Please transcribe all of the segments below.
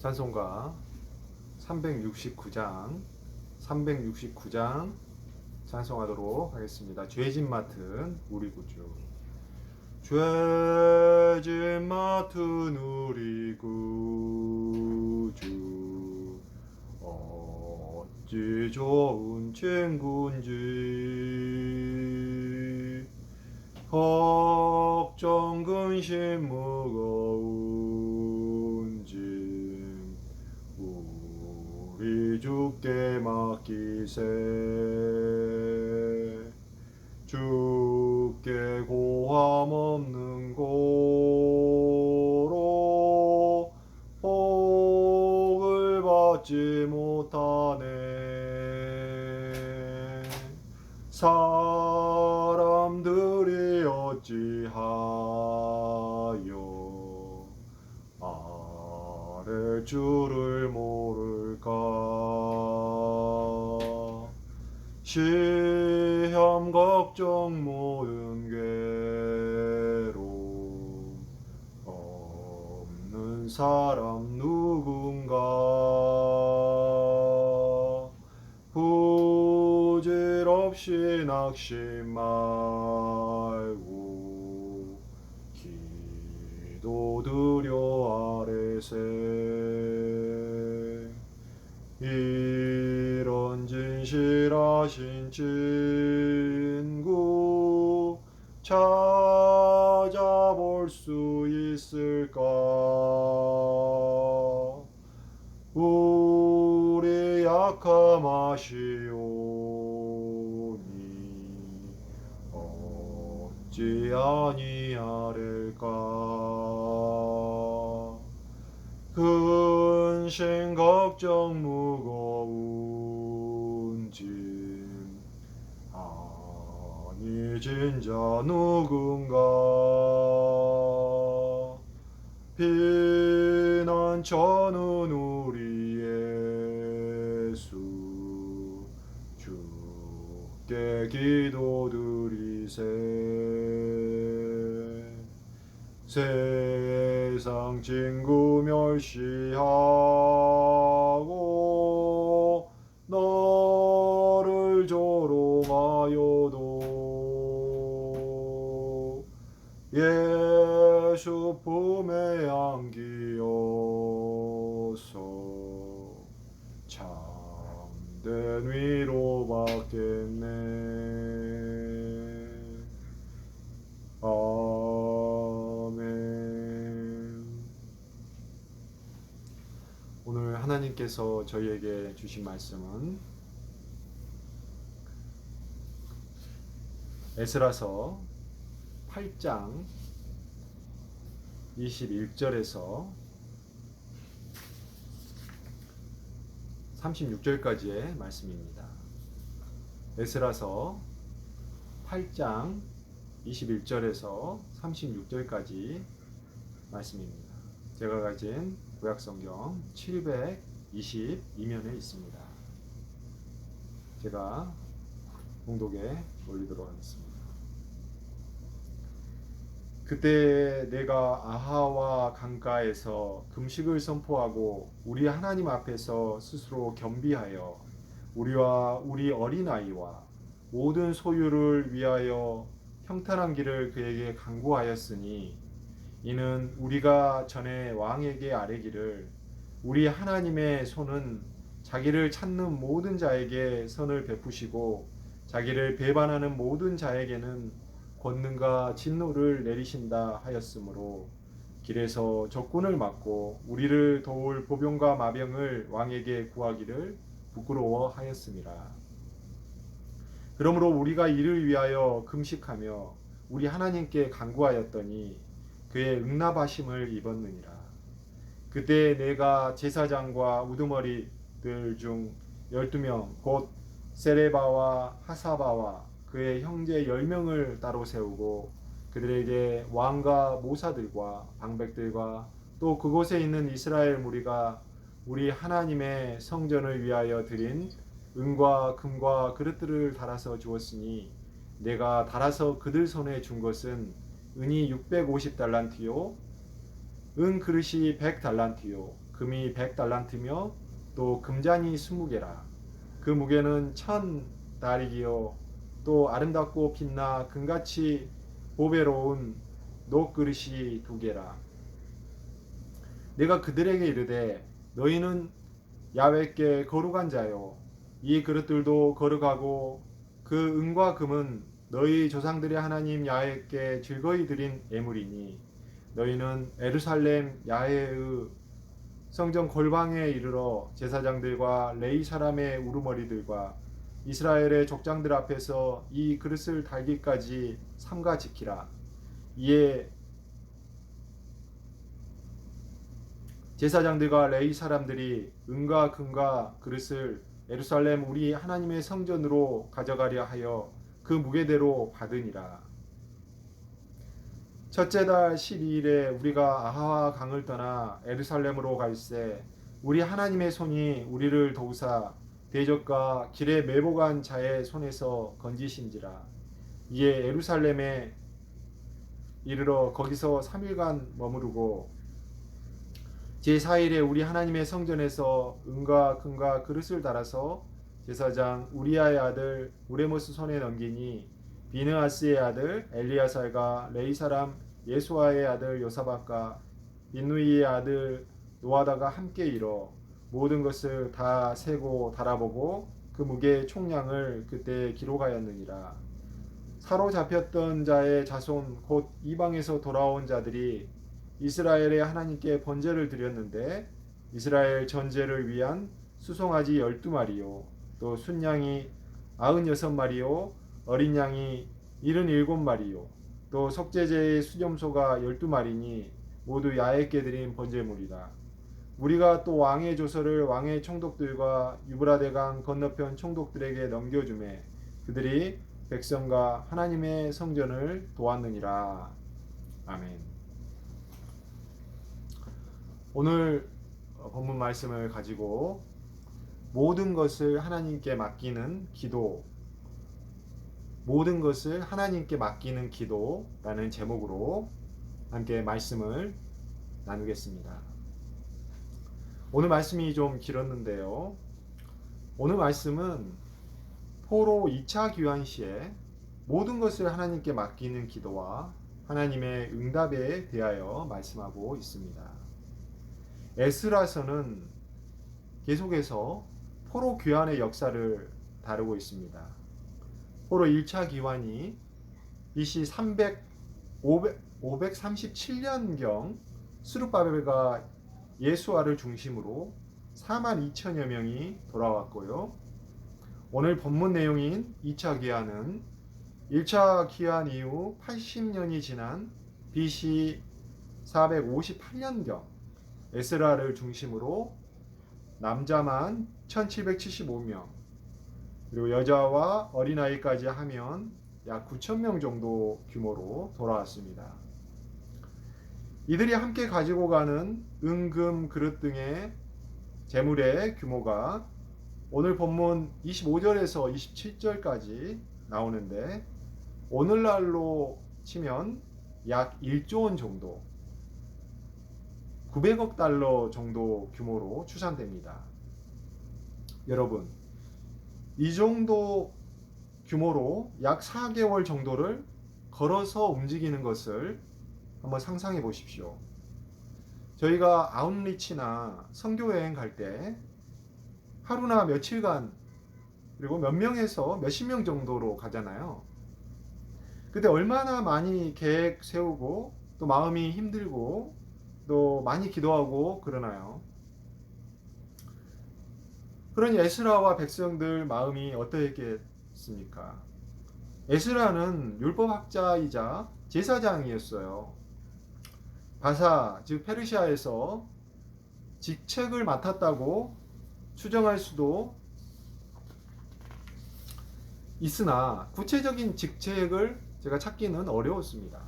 찬송가 369장 찬송하도록 하겠습니다. 죄짐 맡은 우리 구주. 죄짐 맡은 우리 구주, 어찌 좋은 친구인지. 걱정 근심 무거운 짐 우리 주께 맡기세. 주께 고함 없는 고로 복을 받지 못하네. 사람들이 어찌하여 아랠 줄을 모를까. 시험 걱정 모든 괴로움 없는 사람 누군가. 부질없이 낙심 말고 기도드려 아뢰세. 이런 진실하신 친구 찾아볼 수 있을까. 우리 약함 아시오니 어찌 아니하릴까. 근심 걱정 무거운 짐 아니진 자 누군가. 피난처는 우리 예수, 주께 기도드리세. 세상 친구 멸시하고 너를 조롱하여도 예수 품에 안기어서 참된 위로 받겠네. 아멘. 오늘 하나님께서 저희에게 주신 말씀은 에스라서 8장 21절에서 36절까지의 말씀입니다. 에스라서 8장 21절에서 36절까지 말씀입니다. 제가 가진 구약성경 722면에 있습니다. 제가 봉독에 올리도록 하겠습니다. 그때 내가 아하와 강가에서 금식을 선포하고 우리 하나님 앞에서 스스로 겸비하여 우리와 우리 어린아이와 모든 소유를 위하여 평탄한 길을 그에게 강구하였으니, 이는 우리가 전에 왕에게 아뢰기를 우리 하나님의 손은 자기를 찾는 모든 자에게 선을 베푸시고 자기를 배반하는 모든 자에게는 권능과 진노를 내리신다 하였으므로 길에서 적군을 막고 우리를 도울 보병과 마병을 왕에게 구하기를 부끄러워하였음이라. 그러므로 우리가 이를 위하여 금식하며 우리 하나님께 간구하였더니 그의 응답하심을 입었느니라. 그때 내가 제사장과 우두머리들 중 12명 곧 세레바와 하사바와 그의 형제 10명을 따로 세우고 그들에게 왕과 모사들과 방백들과 또 그곳에 있는 이스라엘 무리가 우리 하나님의 성전을 위하여 드린 은과 금과 그릇들을 달아서 주었으니, 내가 달아서 그들 손에 준 것은 은이 650달란트요 은 그릇이 100달란트요 금이 100달란트며 또 금잔이 20개라. 그 무게는 1000다리기요. 또 아름답고 빛나 금같이 보배로운 녹그릇이 2개라. 내가 그들에게 이르되 너희는 야훼께 거룩한 자요, 이 그릇들도 거룩하고 그 은과 금은 너희 조상들의 하나님 야훼께 즐거이 드린 예물이니 너희는 예루살렘 야훼의 성전 골방에 이르러 제사장들과 레위 사람의 우두머리들과 이스라엘의 족장들 앞에서 이 그릇을 달기까지 삼가 지키라. 이에 제사장들과 레위 사람들이 은과 금과 그릇을 예루살렘 우리 하나님의 성전으로 가져가려 하여 그 무게대로 받으니라. 첫째 달 12일에 우리가 아하와 강을 떠나 예루살렘으로 갈새 우리 하나님의 손이 우리를 도우사 대적과 길에 매복한 자의 손에서 건지신지라. 이에 예루살렘에 이르러 거기서 3일간 머무르고 제4일에 우리 하나님의 성전에서 은과 금과 그릇을 달아서 제사장 우리아의 아들 우레모스 손에 넘기니 비느하스의 아들 엘리야살과 레위 사람 예수아의 아들 요사박과 빈누이의 아들 노아다가 함께 일어 모든 것을 다 세고 달아보고 그 무게의 총량을 그때 기록하였느니라. 사로잡혔던 자의 자손 곧 이방에서 돌아온 자들이 이스라엘의 하나님께 번제를 드렸는데 이스라엘 전제를 위한 수송아지 12마리요 또 순양이 96마리요 어린 양이 77마리요 또 속죄제의 수염소가 12마리니 모두 야훼께 드린 번제물이라. 우리가 또 왕의 조서를 왕의 총독들과 유브라데강 건너편 총독들에게 넘겨주매 그들이 백성과 하나님의 성전을 도왔느니라. 아멘. 오늘 본문 말씀을 가지고 모든 것을 하나님께 맡기는 기도, 모든 것을 하나님께 맡기는 기도라는 제목으로 함께 말씀을 나누겠습니다. 오늘 말씀이 좀 길었는데요. 오늘 말씀은 포로 2차 귀환 시에 모든 것을 하나님께 맡기는 기도와 하나님의 응답에 대하여 말씀하고 있습니다. 에스라서는 계속해서 포로 귀환의 역사를 다루고 있습니다. 포로 1차 귀환이 BC 537년경 스룹바벨과 예수아를 중심으로 42,000여 명이 돌아왔고요. 오늘 본문 내용인 2차 귀환은 1차 귀환 이후 80년이 지난 BC 458년경 에스라를 중심으로 남자만 1775명 그리고 여자와 어린아이까지 하면 약 9,000명 정도 규모로 돌아왔습니다. 이들이 함께 가지고 가는 은, 금, 그릇 등의 재물의 규모가 오늘 본문 25절에서 27절까지 나오는데 오늘날로 치면 약 1조 원 정도 900억 달러 정도 규모로 추산됩니다. 여러분, 이 정도 규모로 약 4개월 정도를 걸어서 움직이는 것을 한번 상상해 보십시오. 저희가 아웃리치나 선교여행 갈 때 하루나 며칠간 그리고 몇 명에서 몇십 명 정도로 가잖아요. 그때 얼마나 많이 계획 세우고 또 마음이 힘들고 또 많이 기도하고 그러나요? 그러니 에스라와 백성들 마음이 어떠했겠습니까? 에스라는 율법학자이자 제사장이었어요. 바사, 즉 페르시아에서 직책을 맡았다고 추정할 수도 있으나 구체적인 직책을 제가 찾기는 어려웠습니다.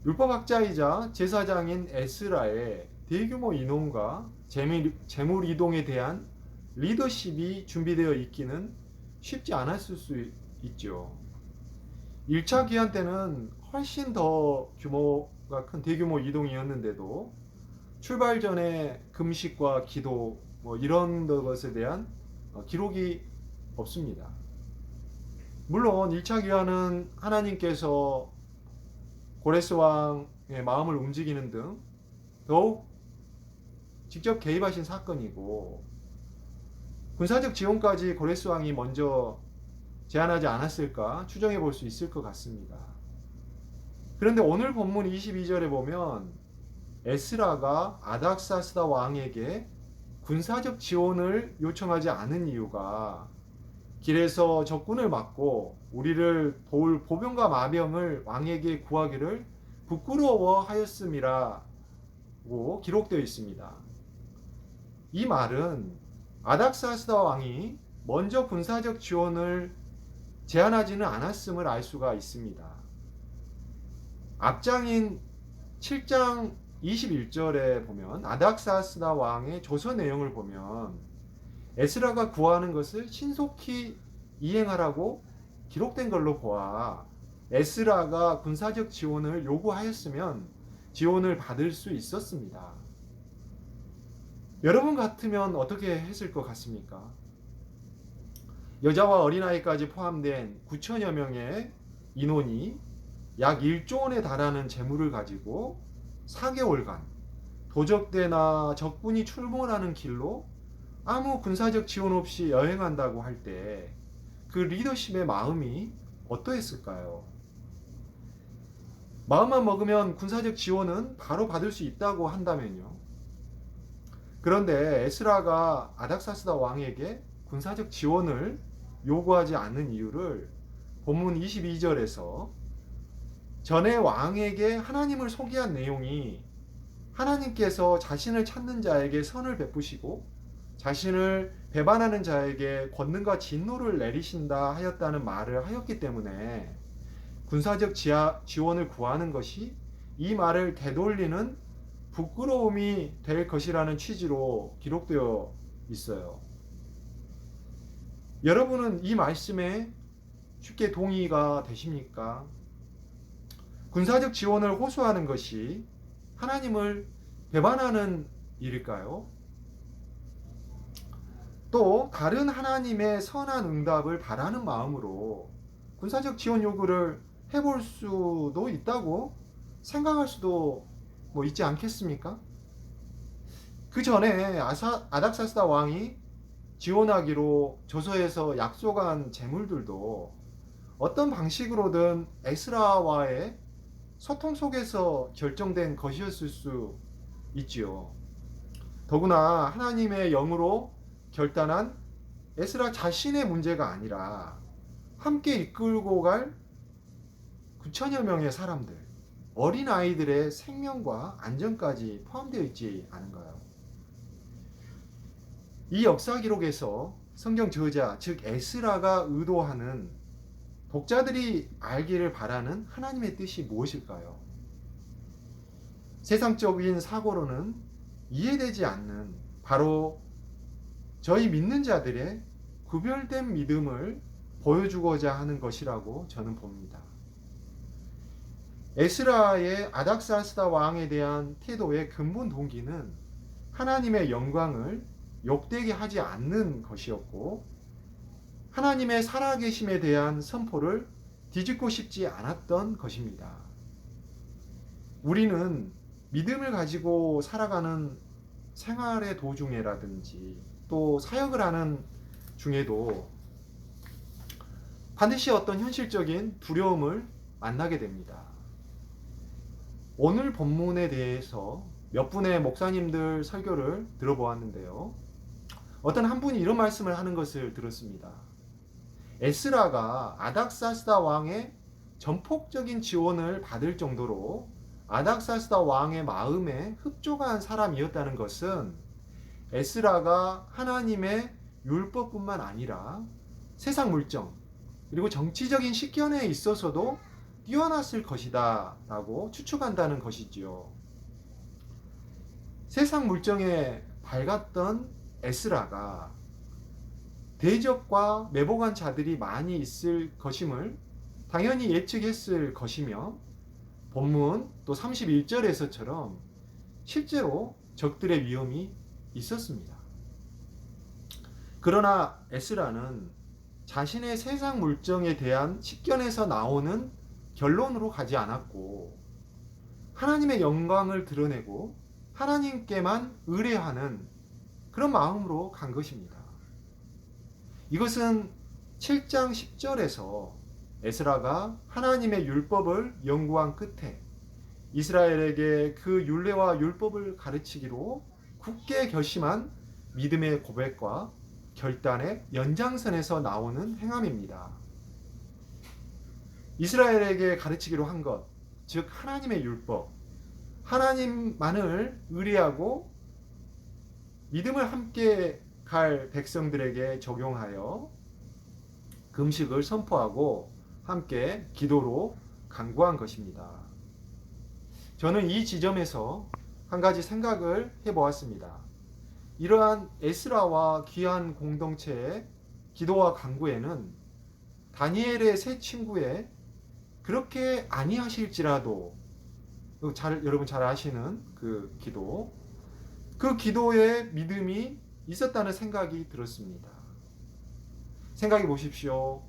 율법학자이자 제사장인 에스라의 대규모 인원과 재물 이동에 대한 리더십이 준비되어 있기는 쉽지 않았을 수 있죠. 1차 기한 때는 훨씬 더 규모가 큰 대규모 이동이었는데도 출발 전에 금식과 기도 뭐 이런 것에 대한 기록이 없습니다. 물론 1차 기한은 하나님께서 고레스 왕의 마음을 움직이는 등 더욱 직접 개입하신 사건이고, 군사적 지원까지 고레스 왕이 먼저 제안하지 않았을까 추정해 볼 수 있을 것 같습니다. 그런데 오늘 본문 22절에 보면 에스라가 아닥사스다 왕에게 군사적 지원을 요청하지 않은 이유가 길에서 적군을 막고 우리를 도울 보병과 마병을 왕에게 구하기를 부끄러워하였음이라고 기록되어 있습니다. 이 말은 아닥사스다 왕이 먼저 군사적 지원을 제안하지는 않았음을 알 수가 있습니다. 앞장인 7장 21절에 보면 아닥사스다 왕의 조서 내용을 보면 에스라가 구하는 것을 신속히 이행하라고 기록된 걸로 보아 에스라가 군사적 지원을 요구하였으면 지원을 받을 수 있었습니다. 여러분 같으면 어떻게 했을 것 같습니까? 여자와 어린아이까지 포함된 9천여 명의 인원이 약 1조 원에 달하는 재물을 가지고 4개월간 도적대나 적군이 출몰하는 길로 아무 군사적 지원 없이 여행한다고 할 때 그 리더십의 마음이 어떠했을까요? 마음만 먹으면 군사적 지원은 바로 받을 수 있다고 한다면요. 그런데 에스라가 아닥사스다 왕에게 군사적 지원을 요구하지 않는 이유를 본문 22절에서 전에 왕에게 하나님을 소개한 내용이 하나님께서 자신을 찾는 자에게 선을 베푸시고 자신을 배반하는 자에게 권능과 진노를 내리신다 하였다는 말을 하였기 때문에 군사적 지원을 구하는 것이 이 말을 되돌리는 부끄러움이 될 것이라는 취지로 기록되어 있어요. 여러분은 이 말씀에 쉽게 동의가 되십니까? 군사적 지원을 호소하는 것이 하나님을 배반하는 일일까요? 또 다른 하나님의 선한 응답을 바라는 마음으로 군사적 지원 요구를 해볼 수도 있다고 생각할 수도 있지 않겠습니까? 그 전에 아닥사스다 왕이 지원하기로 조서에서 약속한 재물들도 어떤 방식으로든 에스라와의 소통 속에서 결정된 것이었을 수 있지요. 더구나 하나님의 영으로 결단한 에스라 자신의 문제가 아니라 함께 이끌고 갈 9천여 명의 사람들, 어린아이들의 생명과 안전까지 포함되어 있지 않은가요? 이 역사 기록에서 성경 저자, 즉 에스라가 의도하는 독자들이 알기를 바라는 하나님의 뜻이 무엇일까요? 세상적인 사고로는 이해되지 않는 바로 저희 믿는 자들의 구별된 믿음을 보여주고자 하는 것이라고 저는 봅니다. 에스라의 아닥사스다 왕에 대한 태도의 근본 동기는 하나님의 영광을 욕되게 하지 않는 것이었고, 하나님의 살아계심에 대한 선포를 뒤집고 싶지 않았던 것입니다. 우리는 믿음을 가지고 살아가는 생활의 도중에라든지 또 사역을 하는 중에도 반드시 어떤 현실적인 두려움을 만나게 됩니다. 오늘 본문에 대해서 몇 분의 목사님들 설교를 들어보았는데요. 어떤 한 분이 이런 말씀을 하는 것을 들었습니다. 에스라가 아닥사스다 왕의 전폭적인 지원을 받을 정도로 아닥사스다 왕의 마음에 흡족한 사람이었다는 것은 에스라가 하나님의 율법뿐만 아니라 세상 물정 그리고 정치적인 식견에 있어서도 뛰어났을 것이다 라고 추측한다는 것이지요. 세상 물정에 밝았던 에스라가 대적과 매복한 자들이 많이 있을 것임을 당연히 예측했을 것이며 본문 또 31절에서처럼 실제로 적들의 위험이 있었습니다. 그러나 에스라는 자신의 세상 물정에 대한 식견에서 나오는 결론으로 가지 않았고 하나님의 영광을 드러내고 하나님께만 의뢰하는 그런 마음으로 간 것입니다. 이것은 7장 10절에서 에스라가 하나님의 율법을 연구한 끝에 이스라엘에게 그 율례와 율법을 가르치기로 굳게 결심한 믿음의 고백과 결단의 연장선에서 나오는 행함입니다. 이스라엘에게 가르치기로 한 것, 즉 하나님의 율법, 하나님만을 의뢰하고 믿음을 함께 갈 백성들에게 적용하여 금식을 선포하고 함께 기도로 간구한 것입니다. 저는 이 지점에서 한 가지 생각을 해보았습니다. 이러한 에스라와 귀한 공동체의 기도와 간구에는 다니엘의 세 친구의 그렇게 아니하실지라도 여러분 잘 아시는 그 기도, 그 기도에 믿음이 있었다는 생각이 들었습니다. 생각해 보십시오.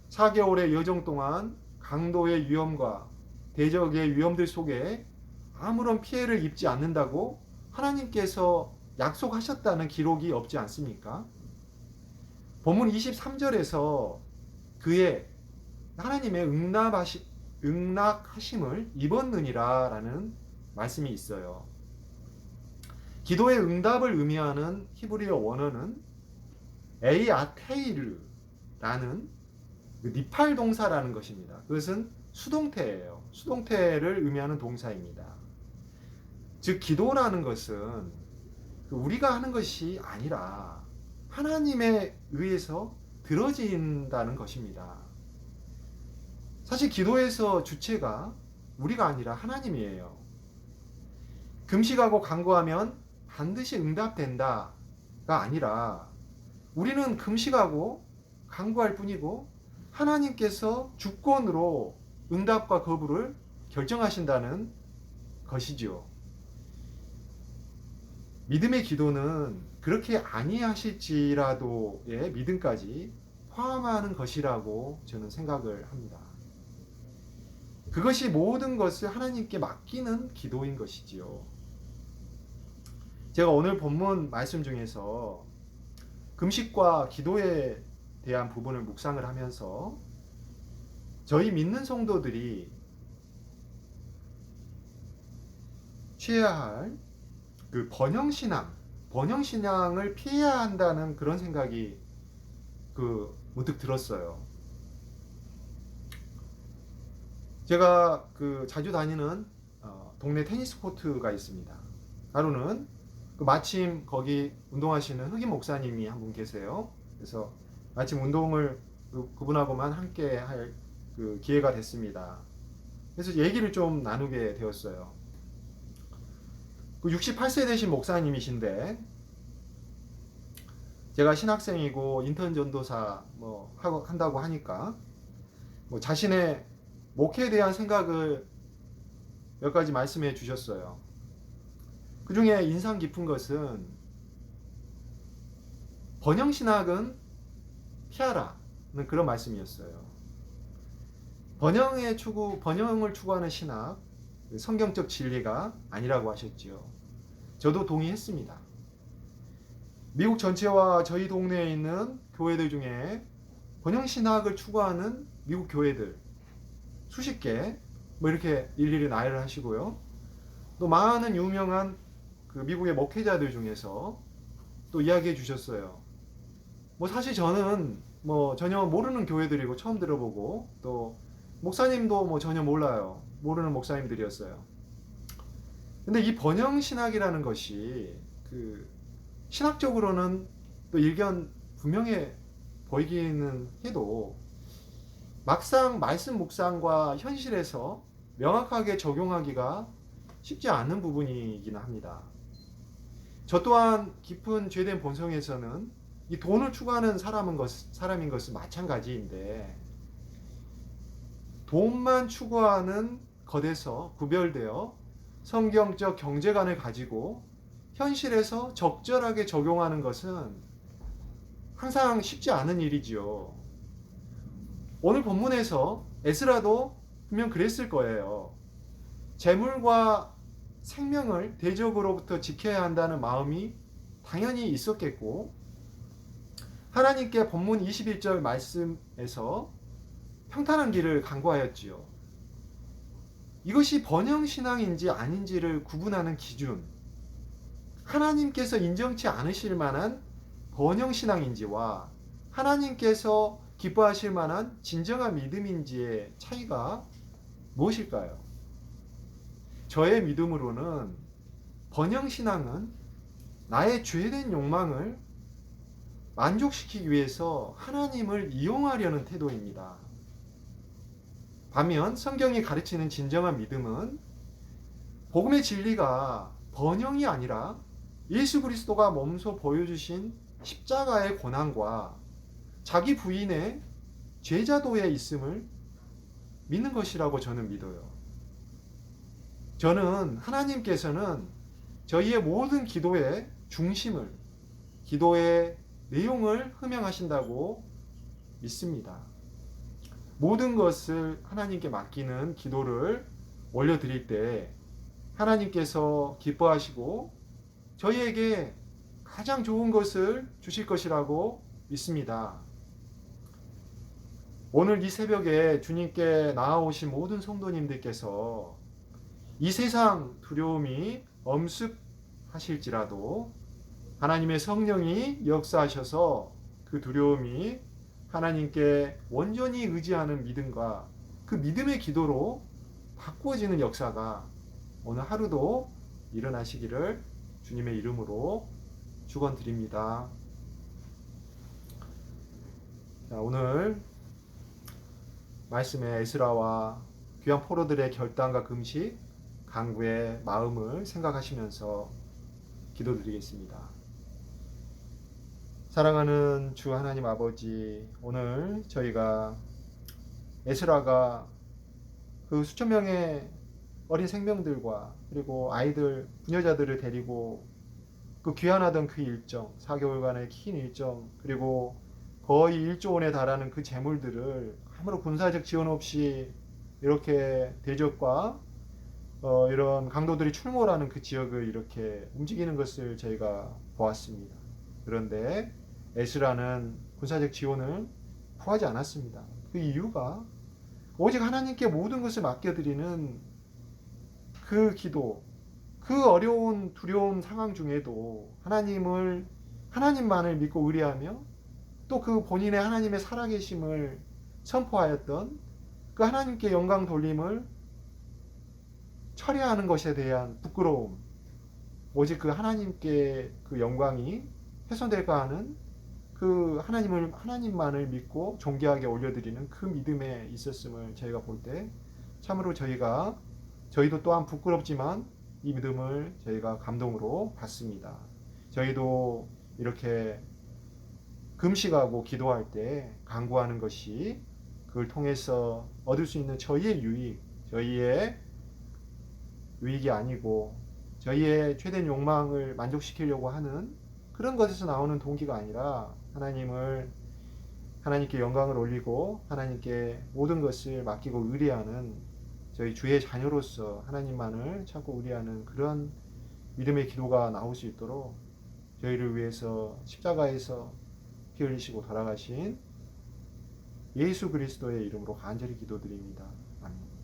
4개월의 여정 동안 강도의 위험과 대적의 위험들 속에 아무런 피해를 입지 않는다고 하나님께서 약속하셨다는 기록이 없지 않습니까? 본문 23절에서 그의 하나님의 응낙하심을 입었느니라 라는 말씀이 있어요. 기도의 응답을 의미하는 히브리어 원어는 에이아테이르라는 니팔 동사라는 것입니다. 그것은 수동태예요. 수동태를 의미하는 동사입니다. 즉 기도라는 것은 우리가 하는 것이 아니라 하나님에 의해서 들어진다는 것입니다. 사실 기도에서 주체가 우리가 아니라 하나님이에요. 금식하고 간구하면 반드시 응답된다가 아니라 우리는 금식하고 간구할 뿐이고 하나님께서 주권으로 응답과 거부를 결정하신다는 것이죠. 믿음의 기도는 그렇게 아니하실지라도의 믿음까지 포함하는 것이라고 저는 생각을 합니다. 그것이 모든 것을 하나님께 맡기는 기도인 것이지요. 제가 오늘 본문 말씀 중에서 금식과 기도에 대한 부분을 묵상을 하면서 저희 믿는 성도들이 취해야 할 그 번영신앙을 피해야 한다는 그런 생각이 문득 들었어요. 제가 자주 다니는 동네 테니스 코트가 있습니다. 바로는 마침 거기 운동하시는 흑인 목사님이 한 분 계세요. 그래서 마침 운동을 그분하고만 함께 할 기회가 됐습니다. 그래서 얘기를 좀 나누게 되었어요. 68세 되신 목사님이신데 제가 신학생이고 인턴 전도사 한다고 하니까 자신의 목회에 대한 생각을 몇 가지 말씀해 주셨어요. 그 중에 인상 깊은 것은 번영신학은 피하라는 그런 말씀이었어요. 번영을 추구하는 신학, 성경적 진리가 아니라고 하셨지요. 저도 동의했습니다. 미국 전체와 저희 동네에 있는 교회들 중에 번영신학을 추구하는 미국 교회들 수십 개 이렇게 일일이 나열을 하시고요. 또 많은 유명한 미국의 목회자들 중에서 또 이야기해 주셨어요. 사실 저는 전혀 모르는 교회들이고 처음 들어보고 또 목사님도 전혀 모르는 목사님들이었어요. 근데 이 번영신학이라는 것이 신학적으로는 또 일견 분명해 보이기는 해도 막상 말씀 묵상과 현실에서 명확하게 적용하기가 쉽지 않은 부분이긴 합니다. 저 또한 깊은 죄된 본성에서는 이 돈을 추구하는 사람인 것은 마찬가지인데 돈만 추구하는 것에서 구별되어 성경적 경제관을 가지고 현실에서 적절하게 적용하는 것은 항상 쉽지 않은 일이지요. 오늘 본문에서 에스라도 분명 그랬을 거예요. 재물과 생명을 대적으로부터 지켜야 한다는 마음이 당연히 있었겠고, 하나님께 본문 21절 말씀에서 평탄한 길을 강구하였지요. 이것이 번영신앙인지 아닌지를 구분하는 기준, 하나님께서 인정치 않으실 만한 번영신앙인지와 하나님께서 기뻐하실 만한 진정한 믿음인지의 차이가 무엇일까요? 저의 믿음으로는 번영신앙은 나의 죄된 욕망을 만족시키기 위해서 하나님을 이용하려는 태도입니다. 반면 성경이 가르치는 진정한 믿음은 복음의 진리가 번영이 아니라 예수 그리스도가 몸소 보여주신 십자가의 고난과 자기 부인의 제자도에 있음을 믿는 것이라고 저는 믿어요. 저는 하나님께서는 저희의 모든 기도의 중심을, 기도의 내용을 흐명하신다고 믿습니다. 모든 것을 하나님께 맡기는 기도를 올려드릴 때 하나님께서 기뻐하시고 저희에게 가장 좋은 것을 주실 것이라고 믿습니다. 오늘 이 새벽에 주님께 나아오신 모든 성도님들께서 이 세상 두려움이 엄습하실지라도 하나님의 성령이 역사하셔서 그 두려움이 하나님께 온전히 의지하는 믿음과 그 믿음의 기도로 바꾸어지는 역사가 오늘 하루도 일어나시기를 주님의 이름으로 축원드립니다. 자, 오늘 말씀에 에스라와 귀한 포로들의 결단과 금식, 간구의 마음을 생각하시면서 기도드리겠습니다. 사랑하는 주 하나님 아버지, 오늘 저희가 에스라가 그 수천 명의 어린 생명들과 그리고 아이들, 부녀자들을 데리고 그 귀환하던 그 일정, 4개월간의 긴 일정, 그리고 거의 1조 원에 달하는 그 재물들을 아무런 군사적 지원 없이 이렇게 대적과 이런 강도들이 출몰하는 그 지역을 이렇게 움직이는 것을 저희가 보았습니다. 그런데 에스라는 군사적 지원을 구하지 않았습니다. 그 이유가 오직 하나님께 모든 것을 맡겨드리는 그 기도, 그 어려운 두려운 상황 중에도 하나님만을 믿고 의뢰하며 또 그 본인의 하나님의 살아계심을 선포하였던 그 하나님께 영광 돌림을 철회하는 것에 대한 부끄러움, 오직 그 하나님께 그 영광이 훼손될까 하는 그 하나님만을 믿고 존귀하게 올려드리는 그 믿음에 있었음을 저희가 볼 때 참으로 저희도 또한 부끄럽지만 이 믿음을 저희가 감동으로 받습니다. 저희도 이렇게 금식하고 기도할 때 간구하는 것이 그걸 통해서 얻을 수 있는 저희의 유익이 아니고 저희의 최대한 욕망을 만족시키려고 하는 그런 것에서 나오는 동기가 아니라 하나님께 영광을 올리고 하나님께 모든 것을 맡기고 의뢰하는 저희 주의 자녀로서 하나님만을 찾고 의뢰하는 그런 믿음의 기도가 나올 수 있도록 저희를 위해서 십자가에서 피 흘리시고 돌아가신 예수 그리스도의 이름으로 간절히 기도드립니다. 아멘.